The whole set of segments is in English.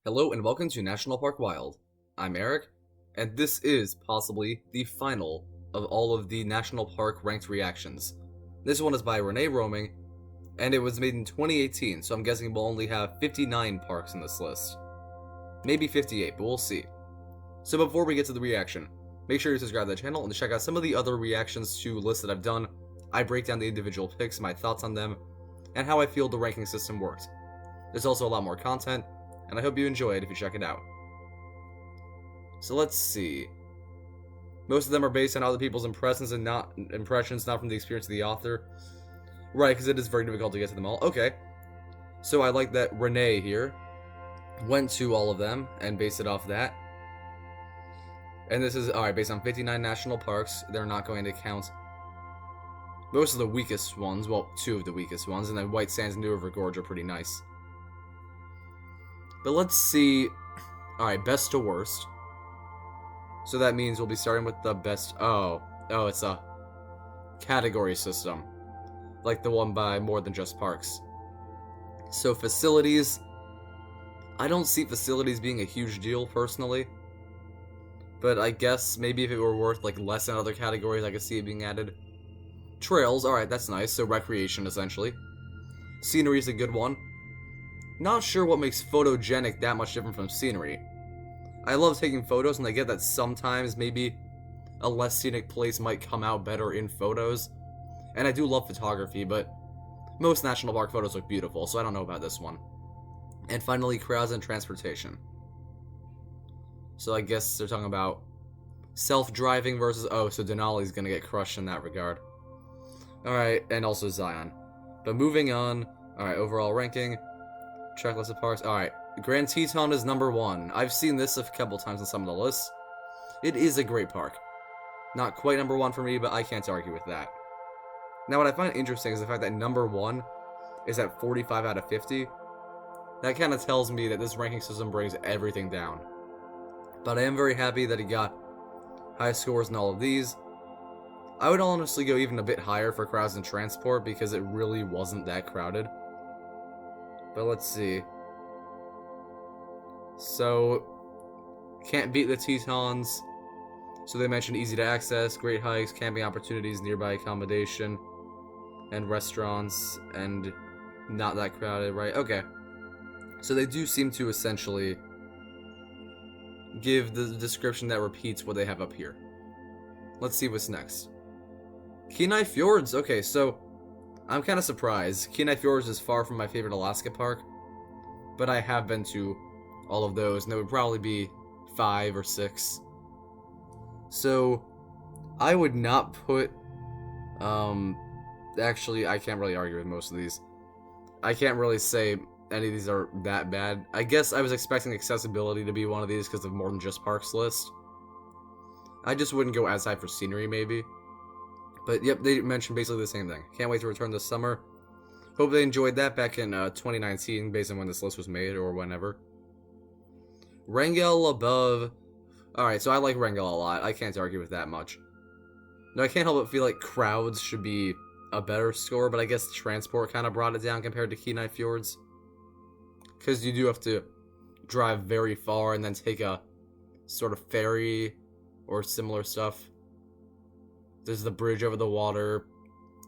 Hello and welcome to National Park Wild. I'm Eric, and this is possibly the final of all of the National Park ranked reactions. This one is by Renee Roaming, and it was made in 2018, so I'm guessing we'll only have 59 parks in this list. Maybe 58, but we'll see. So before we get to the reaction, make sure you subscribe to the channel and check out some of the other reactions to lists that I've done. I break down the individual picks, my thoughts on them, and how I feel the ranking system works. There's also a lot more content, and I hope you enjoy it if you check it out. So let's see. Most of them are based on other people's impressions, not from the experience of the author. Right, because it is very difficult to get to them all. Okay. So I like that Renee here went to all of them and based it off that. And this is, alright, based on 59 national parks. They're not going to count most of the weakest ones. Well, two of the weakest ones. And then White Sands and New River Gorge are pretty nice. But let's see. Alright, best to worst. So that means we'll be starting with the best. Oh, it's a category system. Like the one by More Than Just Parks. So facilities. I don't see facilities being a huge deal, personally. But I guess maybe if it were worth like less than other categories, I could see it being added. Trails, alright, that's nice. So recreation, essentially. Scenery is a good one. Not sure what makes photogenic that much different from scenery. I love taking photos, and I get that sometimes maybe a less scenic place might come out better in photos. And I do love photography, but most national park photos look beautiful, so I don't know about this one. And finally, crowds and transportation. So I guess they're talking about self-driving versus... Oh, so Denali's gonna get crushed in that regard. Alright, and also Zion. But moving on. Alright, overall ranking. Checklist of parks. Alright, Grand Teton is number 1. I've seen this a couple times on some of the lists. It is a great park. Not quite number 1 for me, but I can't argue with that. Now, what I find interesting is the fact that number 1 is at 45 out of 50. That kind of tells me that this ranking system brings everything down. But I am very happy that he got high scores in all of these. I would honestly go even a bit higher for crowds and transport because it really wasn't that crowded. But let's see. So, can't beat the Tetons. So they mentioned easy to access, great hikes, camping opportunities, nearby accommodation, and restaurants, and not that crowded, right? Okay. So they do seem to essentially give the description that repeats what they have up here. Let's see what's next. Kenai Fjords. Okay, so I'm kind of surprised. Kenai Fjords is far from my favorite Alaska park, but I have been to all of those, and it would probably be 5 or 6. So, I would not put, actually, I can't really argue with most of these. I can't really say any of these are that bad. I guess I was expecting accessibility to be one of these because of More Than Just Parks list. I just wouldn't go as high for scenery, maybe. But yep, they mentioned basically the same thing. Can't wait to return this summer. Hope they enjoyed that back in 2019, based on when this list was made, or whenever. Wrangell above. Alright, so I like Wrangell a lot. I can't argue with that much. No, I can't help but feel like crowds should be a better score, but I guess transport kind of brought it down compared to Kenai Fjords. Because you do have to drive very far and then take a sort of ferry or similar stuff. There's the bridge over the water.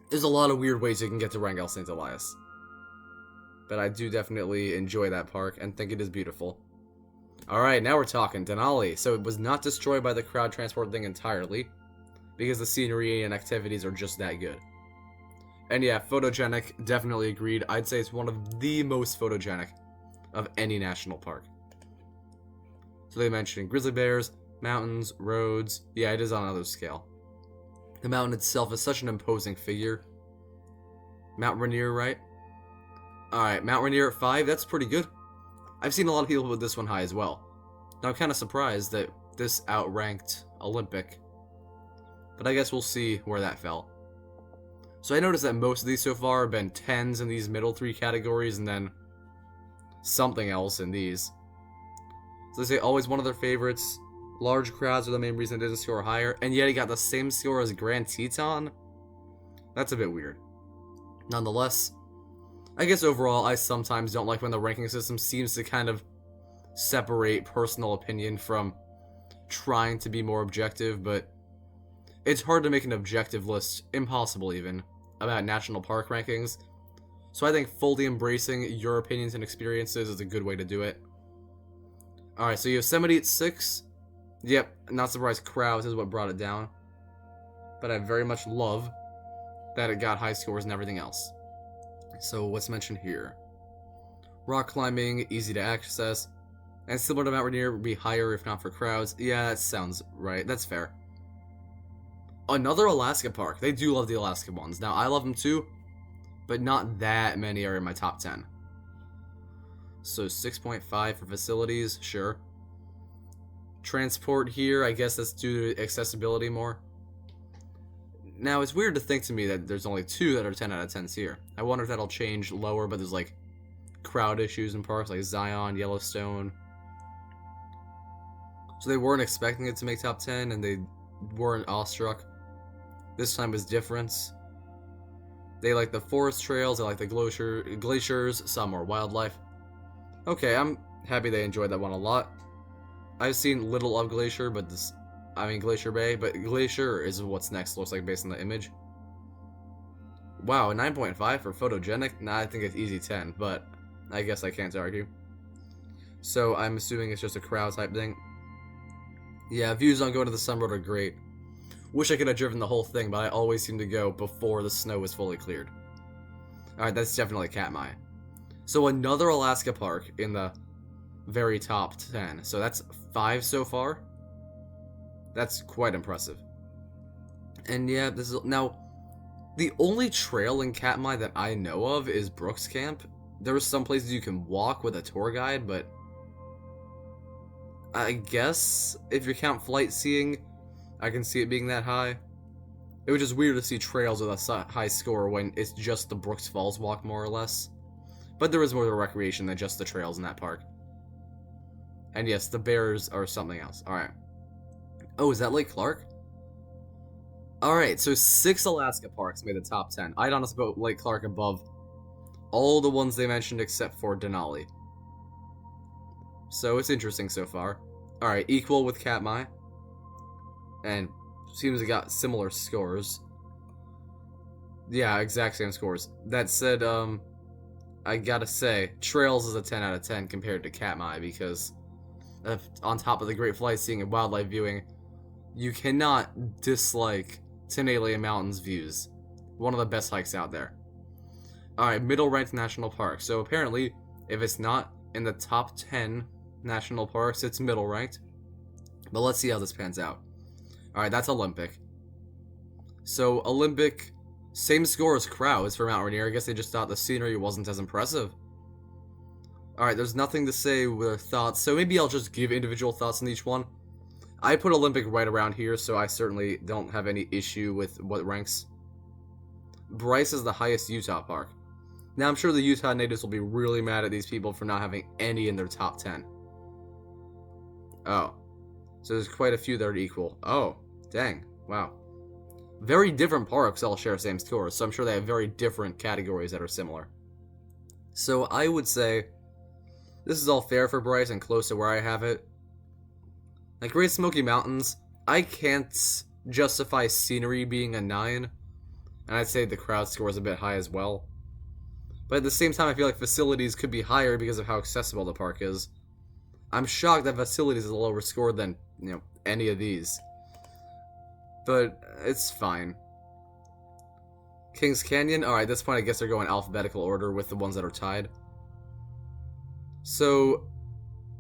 There's a lot of weird ways you can get to Wrangell St. Elias. But I do definitely enjoy that park and think it is beautiful. Alright, now we're talking. Denali. So it was not destroyed by the crowd transport thing entirely, because the scenery and activities are just that good. And yeah, photogenic, definitely agreed. I'd say it's one of the most photogenic of any national park. So they mentioned grizzly bears, mountains, roads. Yeah, it is on another scale. The mountain itself is such an imposing figure. Mount Rainier, right? Alright, Mount Rainier at 5, that's pretty good. I've seen a lot of people with this one high as well. Now, I'm kind of surprised that this outranked Olympic. But I guess we'll see where that fell. So I noticed that most of these so far have been 10s in these middle 3 categories, and then something else in these. So they say always one of their favorites. Large crowds are the main reason it didn't score higher, and yet he got the same score as Grand Teton? That's a bit weird. Nonetheless, I guess overall, I sometimes don't like when the ranking system seems to kind of separate personal opinion from trying to be more objective, but it's hard to make an objective list, impossible even, about national park rankings. So I think fully embracing your opinions and experiences is a good way to do it. Alright, so Yosemite at 6. Yep, not surprised crowds is what brought it down. But I very much love that it got high scores and everything else. So what's mentioned here? Rock climbing, easy to access, and similar to Mount Rainier would be higher if not for crowds. Yeah, that sounds right. That's fair. Another Alaska park. They do love the Alaska ones. Now, I love them too, but not that many are in my top 10. So 6.5 for facilities, sure. Transport here, I guess that's due to accessibility more. Now, it's weird to think to me that there's only 2 that are 10 out of 10s here. I wonder if that'll change lower, but there's like crowd issues in parks like Zion, Yellowstone. So they weren't expecting it to make top 10, and they weren't awestruck. This time was different. They like the forest trails, they like the glaciers, some more wildlife. Okay, I'm happy they enjoyed that one a lot. I've seen little of Glacier, but Glacier Bay, but Glacier is what's next, looks like, based on the image. Wow, 9.5 for photogenic? Nah, I think it's easy 10, but I guess I can't argue. So I'm assuming it's just a crowd type thing. Yeah, views on going to the Sun Road are great. Wish I could have driven the whole thing, but I always seem to go before the snow was fully cleared. Alright, that's definitely Katmai. So another Alaska park in the very top 10. So that's 5 so far. That's quite impressive. And yeah, this is... Now, the only trail in Katmai that I know of is Brooks Camp. There are some places you can walk with a tour guide, but... I guess, if you count flight seeing, I can see it being that high. It was just weird to see trails with a high score when it's just the Brooks Falls walk, more or less. But there is more of a recreation than just the trails in that park. And yes, the bears are something else. Alright. Oh, is that Lake Clark? Alright, so 6 Alaska parks made the top 10. I'd honestly put Lake Clark above all the ones they mentioned except for Denali. So it's interesting so far. Alright, equal with Katmai. And seems it got similar scores. Yeah, exact same scores. That said, I gotta say, Trails is a 10 out of 10 compared to Katmai because on top of the great flight seeing and wildlife viewing, you cannot dislike Tenaya Mountain's views. One of the best hikes out there. Alright, middle ranked national park. So apparently, if it's not in the top 10 national parks, it's middle ranked. But let's see how this pans out. Alright, that's Olympic. So Olympic, same score as crowds for Mount Rainier. I guess they just thought the scenery wasn't as impressive. Alright, there's nothing to say with thoughts, so maybe I'll just give individual thoughts on each one. I put Olympic right around here, so I certainly don't have any issue with what ranks. Bryce is the highest Utah park. Now, I'm sure the Utah natives will be really mad at these people for not having any in their top 10. Oh. So there's quite a few that are equal. Oh, dang. Wow. Very different parks all share same scores, so I'm sure they have very different categories that are similar. So I would say this is all fair for Bryce and close to where I have it. Like Great Smoky Mountains, I can't justify scenery being a 9, and I'd say the crowd score is a bit high as well. But at the same time, I feel like facilities could be higher because of how accessible the park is. I'm shocked that facilities is a lower score than, any of these. But it's fine. Kings Canyon? Alright, at this point I guess they're going alphabetical order with the ones that are tied. So,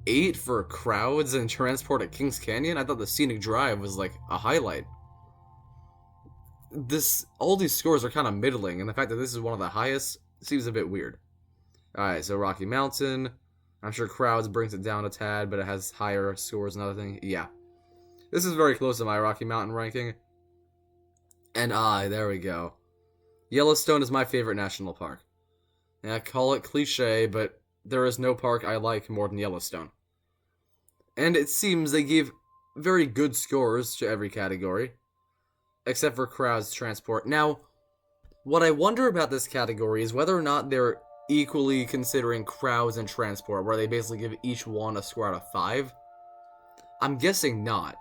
8 for crowds and transport at Kings Canyon? I thought the scenic drive was like a highlight. All these scores are kind of middling, and the fact that this is one of the highest seems a bit weird. Alright, so Rocky Mountain. I'm sure crowds brings it down a tad, but it has higher scores and other thing. Yeah. This is very close to my Rocky Mountain ranking. And there we go. Yellowstone is my favorite national park. And I call it cliche, but there is no park I like more than Yellowstone. And it seems they give very good scores to every category. Except for crowds transport. Now, what I wonder about this category is whether or not they're equally considering crowds and transport, where they basically give each one a score out of 5? I'm guessing not,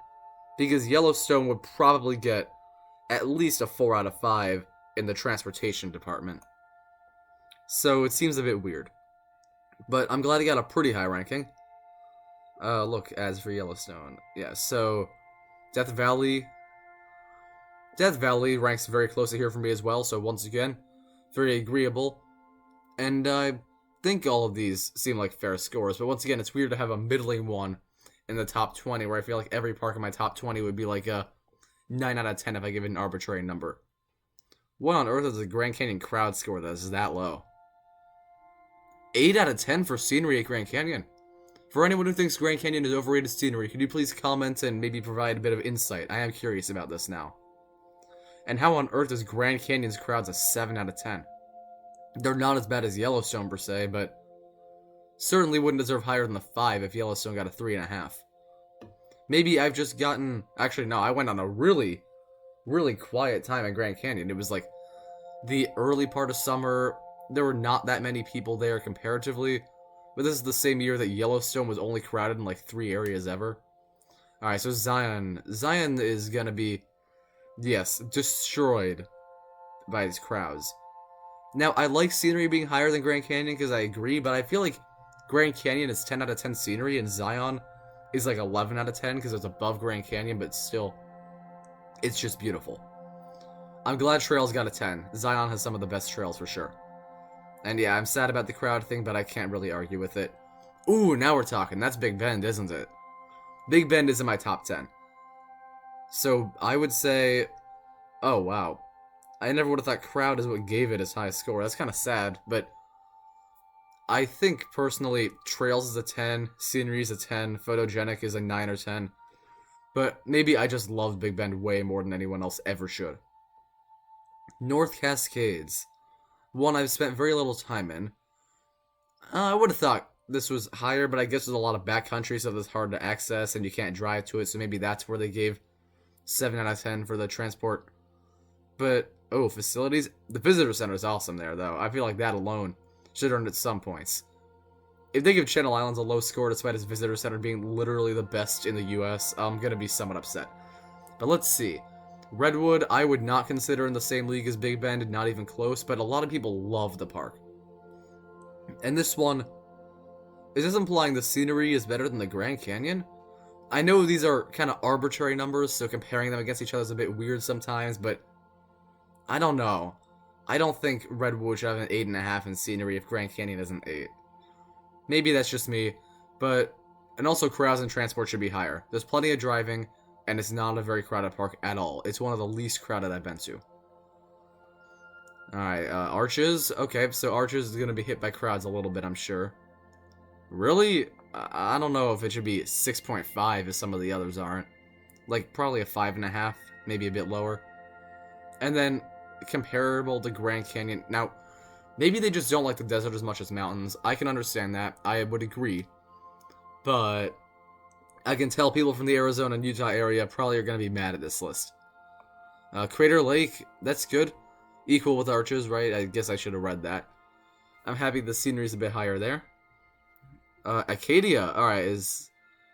because Yellowstone would probably get at least a 4 out of 5 in the transportation department. So it seems a bit weird. But I'm glad he got a pretty high ranking. Look, as for Yellowstone. Yeah, so Death Valley. Death Valley ranks very closely here for me as well, so once again, very agreeable. And I think all of these seem like fair scores, but once again, it's weird to have a middling one in the top 20, where I feel like every park in my top 20 would be like a 9 out of 10 if I give it an arbitrary number. What on earth is the Grand Canyon crowd score that is that low? 8 out of 10 for scenery at Grand Canyon. For anyone who thinks Grand Canyon is overrated scenery, could you please comment and maybe provide a bit of insight? I am curious about this now. And how on earth is Grand Canyon's crowds a 7 out of 10? They're not as bad as Yellowstone per se, but certainly wouldn't deserve higher than the 5 if Yellowstone got a 3.5. Maybe I've just gotten... Actually, no, I went on a really, really quiet time at Grand Canyon. It was like the early part of summer. There were not that many people there comparatively. But this is the same year that Yellowstone was only crowded in like 3 areas ever. Alright, so Zion. Zion is gonna be, yes, destroyed by these crowds. Now, I like scenery being higher than Grand Canyon because I agree, but I feel like Grand Canyon is 10 out of 10 scenery and Zion is like 11 out of 10 because it's above Grand Canyon, but still, it's just beautiful. I'm glad Trails got a 10. Zion has some of the best trails for sure. And yeah, I'm sad about the crowd thing, but I can't really argue with it. Ooh, now we're talking. That's Big Bend, isn't it? Big Bend is in my top 10. So, I would say... Oh, wow. I never would have thought crowd is what gave it its highest score. That's kind of sad, but... I think, personally, Trails is a 10, Scenery is a 10, Photogenic is a 9 or 10. But maybe I just love Big Bend way more than anyone else ever should. North Cascades. One I've spent very little time in. I would have thought this was higher, but I guess there's a lot of backcountry, so it's hard to access, and you can't drive to it, so maybe that's where they gave 7 out of 10 for the transport. But, oh, facilities? The visitor center is awesome there, though. I feel like that alone should earn it some points. If they give Channel Islands a low score despite its visitor center being literally the best in the US, I'm gonna be somewhat upset. But let's see. Redwood, I would not consider in the same league as Big Bend, not even close, but a lot of people love the park. And this one, is this implying the scenery is better than the Grand Canyon? I know these are kind of arbitrary numbers, so comparing them against each other is a bit weird sometimes, but I don't know. I don't think Redwood should have an 8.5 in scenery if Grand Canyon is an 8. Maybe that's just me, but... And also crowds and transport should be higher. There's plenty of driving, and it's not a very crowded park at all. It's one of the least crowded I've been to. Alright, Arches. Okay, so Arches is going to be hit by crowds a little bit, I'm sure. Really? I don't know if it should be 6.5 as some of the others aren't. Like, probably a 5.5, maybe a bit lower. And then, comparable to Grand Canyon. Now, maybe they just don't like the desert as much as mountains. I can understand that. I would agree. But I can tell people from the Arizona and Utah area probably are going to be mad at this list. Crater Lake, that's good. Equal with Arches, right? I guess I should have read that. I'm happy the scenery's a bit higher there. Acadia, alright, is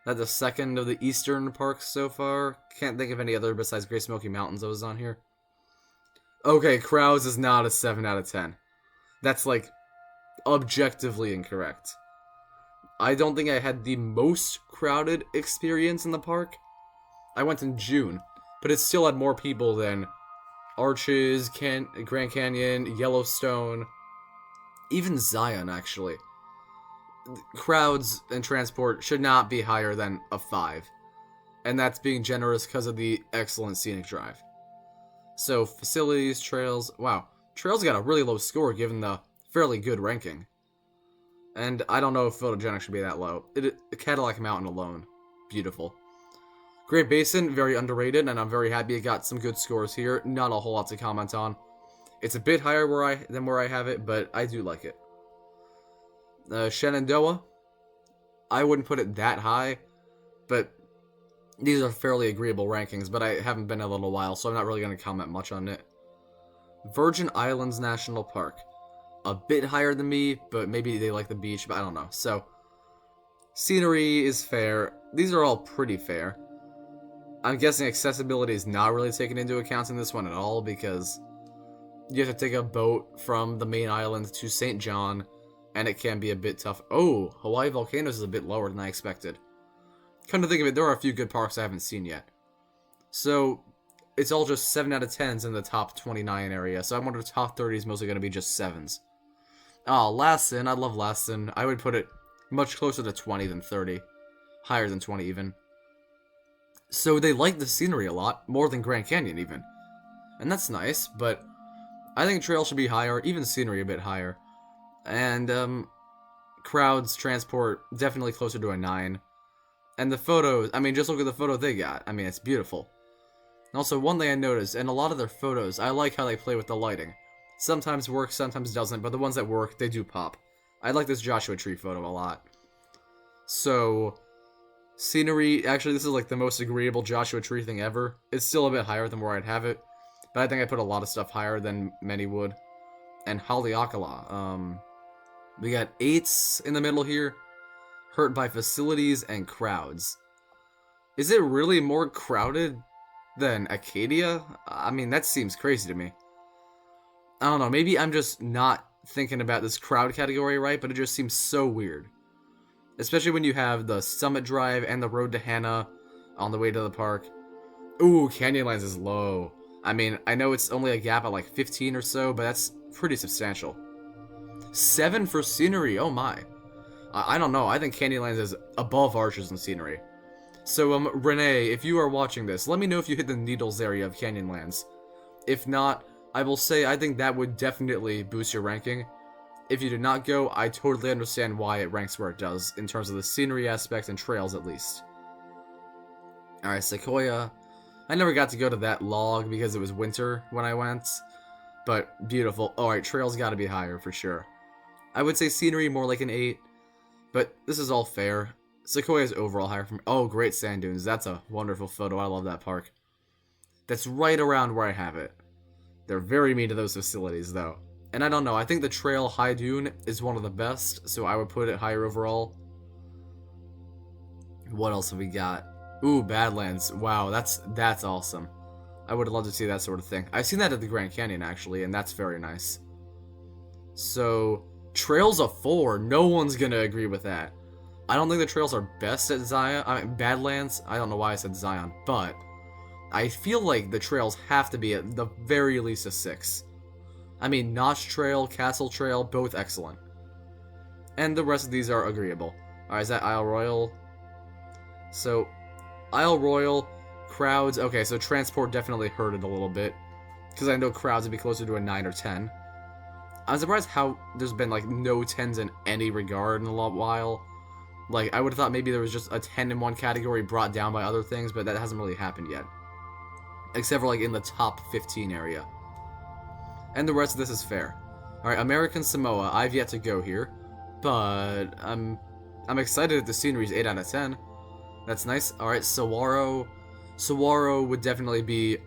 that the second of the eastern parks so far? Can't think of any other besides Great Smoky Mountains that was on here. Okay, crowds is not a 7 out of 10. That's, like, objectively incorrect. I don't think I had the most crowded experience in the park. I went in June, but it still had more people than Arches, Grand Canyon, Yellowstone, even Zion, actually. Crowds and transport should not be higher than a 5. And that's being generous because of the excellent scenic drive. So, facilities, trails... Wow, trails got a really low score given the fairly good ranking. And I don't know if photogenic should be that low. Cadillac Mountain alone. Beautiful. Great Basin, very underrated, and I'm very happy it got some good scores here. Not a whole lot to comment on. It's a bit higher than where I have it, but I do like it. Shenandoah, I wouldn't put it that high, but these are fairly agreeable rankings, but I haven't been in a little while, so I'm not really going to comment much on it. Virgin Islands National Park. a bit higher than me, but maybe they like the beach, but I don't know. So, scenery is fair. These are all pretty fair. I'm guessing accessibility is not really taken into account in this one at all, because you have to take a boat from the main island to St. John, and it can be a bit tough. Oh, Hawaii Volcanoes is a bit lower than I expected. Come to think of it, there are a few good parks I haven't seen yet. So, it's all just 7 out of 10s in the top 29 area, so I wonder if top 30 is mostly going to be just 7s. Oh, Lassen, I love Lassen. I would put it much closer to 20 than 30. Higher than 20 even. So they like the scenery a lot, more than Grand Canyon even. And that's nice, but I think trail should be higher, even scenery a bit higher. And, crowds, transport, definitely closer to a 9. And the photos, I mean, just look at the photo they got. I mean, it's beautiful. And also, one thing I noticed, in a lot of their photos, I like how they play with the lighting. Sometimes works, sometimes doesn't, but the ones that work, they do pop. I like this Joshua Tree photo a lot. So, scenery, actually this is like the most agreeable Joshua Tree thing ever. It's still a bit higher than where I'd have it, but I think I put a lot of stuff higher than many would. And Haleakala, we got 8s in the middle here, hurt by facilities and crowds. Is it really more crowded than Acadia? I mean, that seems crazy to me. I don't know, maybe I'm just not thinking about this crowd category right, but it just seems so weird. Especially when you have the Summit Drive and the Road to Hannah on the way to the park. Ooh, Canyonlands is low. I mean, I know it's only a gap of like 15 or so, but that's pretty substantial. 7 for scenery, oh my. I don't know, I think Canyonlands is above Arches and scenery. So, Renee, if you are watching this, let me know if you hit the Needles area of Canyonlands. If not, I will say I think that would definitely boost your ranking. If you did not go, I totally understand why it ranks where it does, in terms of the scenery aspect and trails at least. Alright, Sequoia. I never got to go to that log because it was winter when I went. But, beautiful. Alright, trails gotta be higher for sure. I would say scenery more like an 8. But this is all fair. Sequoia's overall higher from... Oh, great sand dunes. That's a wonderful photo. I love that park. That's right around where I have it. They're very mean to those facilities, though. And I don't know, I think the trail High Dune is one of the best, so I would put it higher overall. What else have we got? Ooh, Badlands. Wow, that's awesome. I would love to see that sort of thing. I've seen that at the Grand Canyon, actually, and that's very nice. So, trails of 4. No one's gonna agree with that. I don't think the trails are best at Zion. I mean, Badlands. I don't know why I said Zion, but I feel like the trails have to be at the very least a 6. I mean, Notch Trail, Castle Trail, both excellent. And the rest of these are agreeable. Alright, is that Isle Royal? So, Isle Royal, crowds, okay, so transport definitely hurt it a little bit. Because I know crowds would be closer to a 9 or 10. I'm surprised how there's been, like, no 10s in any regard in a long while. Like, I would have thought maybe there was just a 10 in one category brought down by other things, but that hasn't really happened yet. Except for, like, in the top 15 area. And the rest of this is fair. Alright, American Samoa, I've yet to go here. But, I'm excited that the scenery's 8 out of 10. That's nice. Alright, Saguaro. Saguaro would definitely be...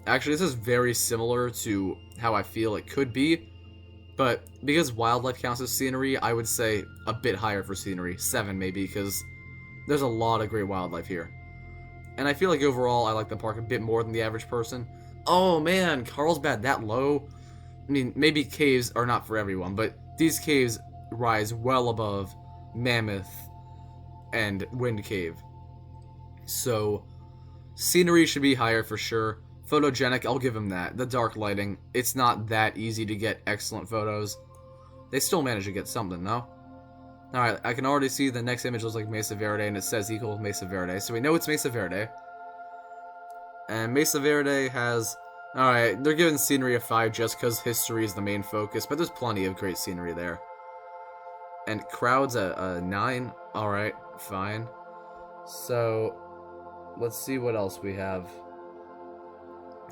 Actually, this is very similar to how I feel it could be. But, because wildlife counts as scenery, I would say a bit higher for scenery. 7 maybe, because there's a lot of great wildlife here. And I feel like overall, I like the park a bit more than the average person. Oh man, Carlsbad that low? I mean, maybe caves are not for everyone, but these caves rise well above Mammoth and Wind Cave. So, scenery should be higher for sure. Photogenic, I'll give them that. The dark lighting, it's not that easy to get excellent photos. They still manage to get something, no? Alright, I can already see the next image looks like Mesa Verde, and it says equal Mesa Verde, so we know it's Mesa Verde. And Mesa Verde has... Alright, they're giving scenery a 5 just because history is the main focus, but there's plenty of great scenery there. And crowds a 9? Alright, fine. So, let's see what else we have.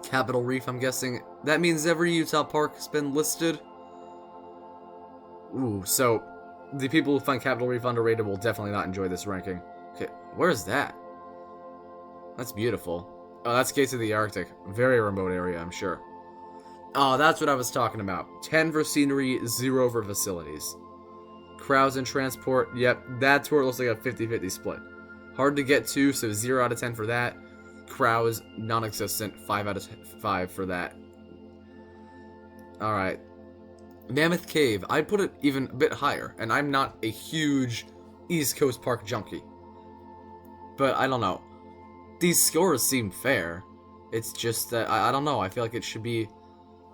Capitol Reef, I'm guessing. That means every Utah park has been listed. Ooh, so the people who find Capitol Reef underrated will definitely not enjoy this ranking. Okay, where's that? That's beautiful. Oh, that's Gates of the Arctic. Very remote area, I'm sure. Oh, that's what I was talking about. 10 for scenery, 0 for facilities. Crowds and transport, yep, that's where it looks like a 50-50 split. Hard to get to, so 0 out of 10 for that. Crowds, non-existent, 5 out of 5 for that. Alright. Mammoth Cave, I'd put it even a bit higher, and I'm not a huge East Coast Park junkie. But I don't know. These scores seem fair. It's just that, I don't know, I feel like it should be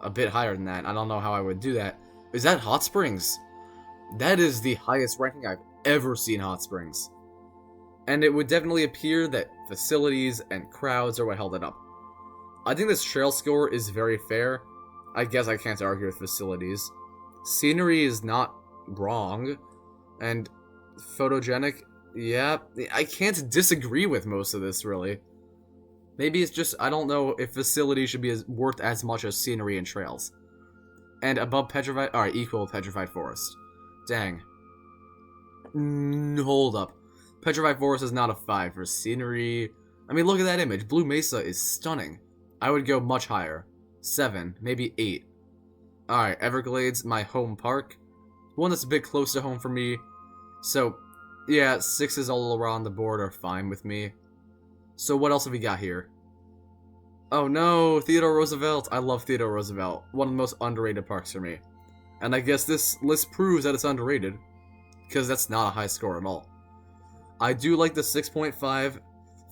a bit higher than that. I don't know how I would do that. Is that Hot Springs? That is the highest ranking I've ever seen Hot Springs. And it would definitely appear that facilities and crowds are what held it up. I think this trail score is very fair. I guess I can't argue with facilities. Scenery is not wrong. And photogenic, yeah, I can't disagree with most of this, really. Maybe it's just, I don't know if facilities should be worth as much as scenery and trails. And above petrified, alright, equal petrified forest. Dang. Hold up. Petrified forest is not a 5 for scenery. I mean, look at that image. Blue Mesa is stunning. I would go much higher. 7, maybe 8. Alright, Everglades, my home park. One that's a bit close to home for me. So, yeah, 6s all around the board are fine with me. So what else have we got here? Oh no, Theodore Roosevelt. I love Theodore Roosevelt. One of the most underrated parks for me. And I guess this list proves that it's underrated. Because that's not a high score at all. I do like the 6.5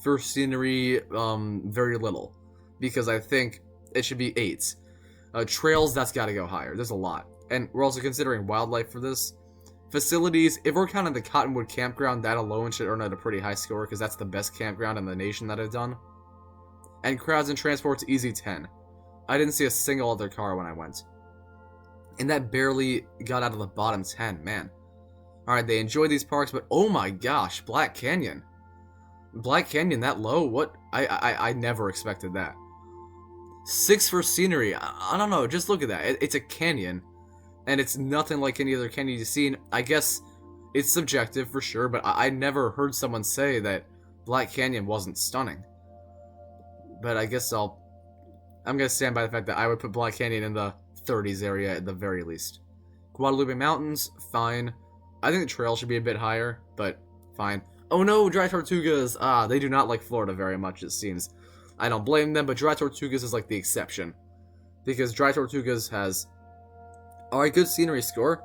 for scenery very little. Because I think it should be 8. Trails, that's got to go higher. There's a lot. And we're also considering wildlife for this. Facilities, if we're counting the Cottonwood Campground, that alone should earn at a pretty high score, because that's the best campground in the nation that I've done. And crowds and transport's easy 10. I didn't see a single other car when I went. And that barely got out of the bottom 10, man. Alright, they enjoy these parks, but oh my gosh, Black Canyon. Black Canyon that low? What? I never expected that. 6 for scenery. I don't know, just look at that. It's a canyon. And it's nothing like any other canyon you've seen. I guess it's subjective for sure, but I never heard someone say that Black Canyon wasn't stunning. But I guess I'm going to stand by the fact that I would put Black Canyon in the 30s area at the very least. Guadalupe Mountains, fine. I think the trail should be a bit higher, but fine. Oh no, Dry Tortugas! Ah, they do not like Florida very much, it seems. I don't blame them, but Dry Tortugas is like the exception. Because Dry Tortugas has... Alright, good scenery score.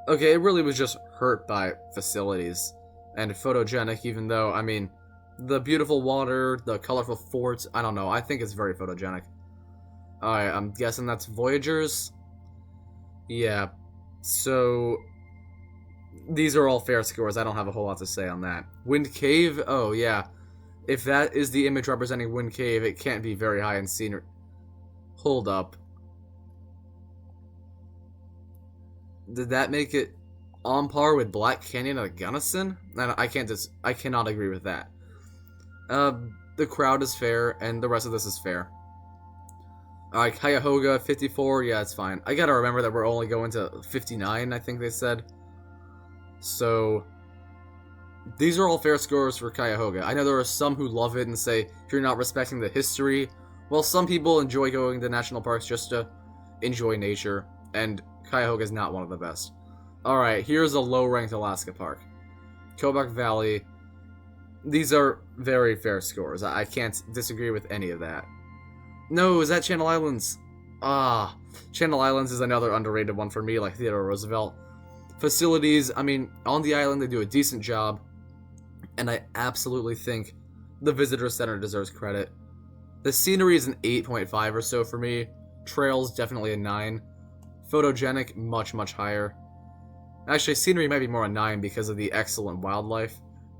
Okay, it really was just hurt by facilities. And photogenic, even though, I mean, the beautiful water, the colorful forts, I don't know, I think it's very photogenic. Alright, I'm guessing that's Voyagers? Yeah, so... These are all fair scores, I don't have a whole lot to say on that. Wind Cave? Oh, yeah. If that is the image representing Wind Cave, it can't be very high in scenery. Hold up. Did that make it on par with Black Canyon and Gunnison? I cannot agree with that. The crowd is fair, and the rest of this is fair. Alright, Cuyahoga, 54, yeah, it's fine. I gotta remember that we're only going to 59, I think they said. So, these are all fair scores for Cuyahoga. I know there are some who love it and say, you're not respecting the history. Well, some people enjoy going to national parks just to enjoy nature, and Cuyahoga is not one of the best. Alright, here's a low-ranked Alaska park. Kobuk Valley. These are very fair scores. I can't disagree with any of that. No, is that Channel Islands? Ah, Channel Islands is another underrated one for me, like Theodore Roosevelt. Facilities, I mean, on the island they do a decent job, and I absolutely think the Visitor Center deserves credit. The scenery is an 8.5 or so for me. Trails, definitely a 9. Photogenic, much, much higher. Actually, scenery might be more a 9 because of the excellent wildlife.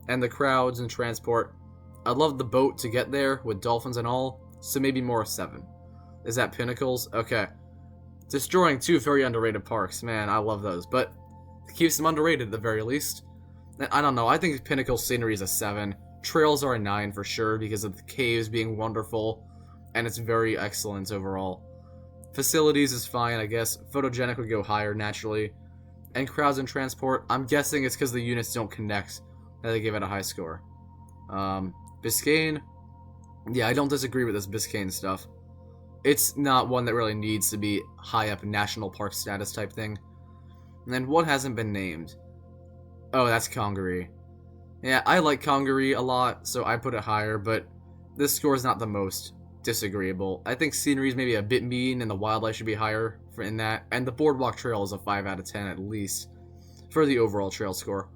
And the crowds and transport. I love the boat to get there, with dolphins and all, so maybe more a 7. Is that Pinnacles? Okay. Destroying 2 very underrated parks. Man, I love those. But it keeps them underrated at the very least. I don't know, I think Pinnacle scenery is a 7. Trails are a 9 for sure, because of the caves being wonderful. And it's very excellent overall. Facilities is fine, I guess. Photogenic would go higher, naturally. And crowds and transport, I'm guessing it's because the units don't connect that they give it a high score. Biscayne, yeah, I don't disagree with this Biscayne stuff. it's not one that really needs to be high up national park status type thing. And then what hasn't been named? Oh, that's Congaree. Yeah, I like Congaree a lot, so I put it higher, but this score is not the most disagreeable. I think scenery is maybe a bit mean, and the wildlife should be higher in that, and the Boardwalk Trail is a 5 out of 10 at least for the overall trail score.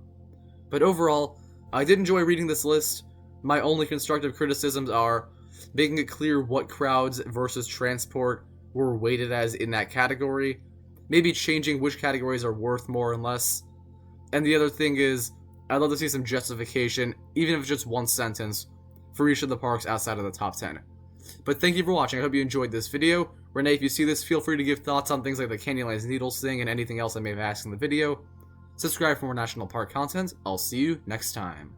But overall, I did enjoy reading this list. My only constructive criticisms are making it clear what crowds versus transport were weighted as in that category, maybe changing which categories are worth more and less, and the other thing is, I'd love to see some justification, even if it's just one sentence, for each of the parks outside of the top 10. But thank you for watching. I hope you enjoyed this video. Renee, if you see this, feel free to give thoughts on things like the Canyonlands Needles thing and anything else I may have asked in the video. Subscribe for more national park content. I'll see you next time.